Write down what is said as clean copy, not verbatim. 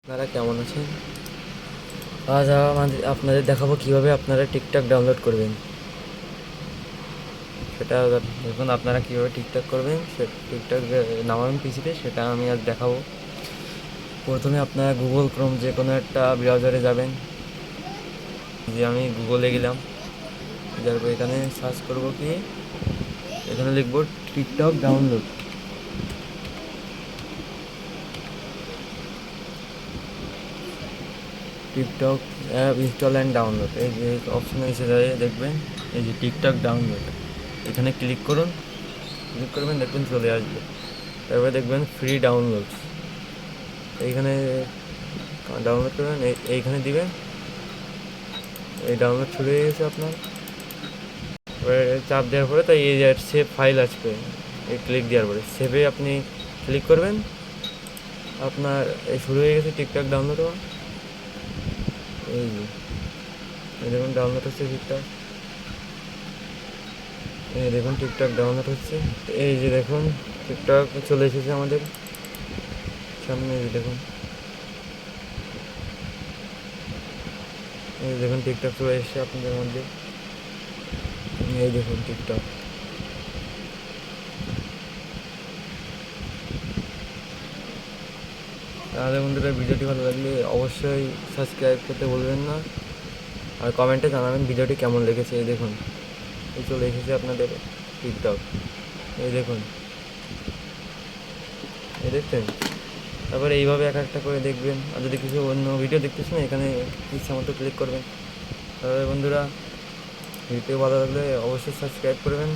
আপনারা কেমন আছেন? আজ আপনাদের দেখাবো কিভাবে আপনারা টিকটক ডাউনলোড করবেন। সেটা দেখুন, আপনারা কীভাবে টিকটক করবেন, সে টিকটক নামাবেন পিসিতে, সেটা আমি আজ দেখাবো। প্রথমে আপনারা গুগল ক্রোম যে কোনো একটা ব্রাউজারে যাবেন। যে আমি গুগলে গেলাম, যার পর এখানে সার্চ করব কি, এখানে লিখব TikTok download. TikTok app install and download, এই যে অপশানে এসে যায় দেখবেন, এই যে টিকটক ডাউনলোড, এখানে ক্লিক করুন। ক্লিক করবেন, দেখবেন চলে আসবে। তারপরে দেখবেন ফ্রি ডাউনলোড, এইখানে ডাউনলোড করবেন, এইখানে দিবেন। এই ডাউনলোড শুরু হয়ে গেছে আপনার। এবারে চাপ দেওয়ার পরে তাই এই যে সেভ ফাইল আসবে, এই ক্লিক দেওয়ার পরে সেভে আপনি ক্লিক করবেন। আপনার এই শুরু হয়ে গেছে টিকটক ডাউনলোড হওয়া। এই যে দেখুন ডাউনলোড হচ্ছে টিকটক, এই দেখুন টিকটক ডাউনলোড হচ্ছে। এই যে দেখুন টিকটক চলে এসেছে আমাদের সামনে। এই যে দেখুন, এই দেখুন টিকটক চলে এসেছে আপনাদের মধ্যে। এই দেখুন টিকটক। তাহলে বন্ধুরা, ভিডিওটি ভালো লাগলে অবশ্যই সাবস্ক্রাইব করতে ভুলবেন না, আর কমেন্টে জানাবেন ভিডিওটি কেমন লেগেছে। এই দেখুন, এই চলে এসেছে আপনাদের টিকটক, এই দেখুন, এই দেখছেন। তারপরে এইভাবে এক একটা করে দেখবেন, আর যদি কিছু অন্য ভিডিও দেখতেছেন এখানে ইচ্ছা মতো ক্লিক করবেন। তাহলে বন্ধুরা, ভিডিও ভালো লাগলে অবশ্যই সাবস্ক্রাইব করবেন।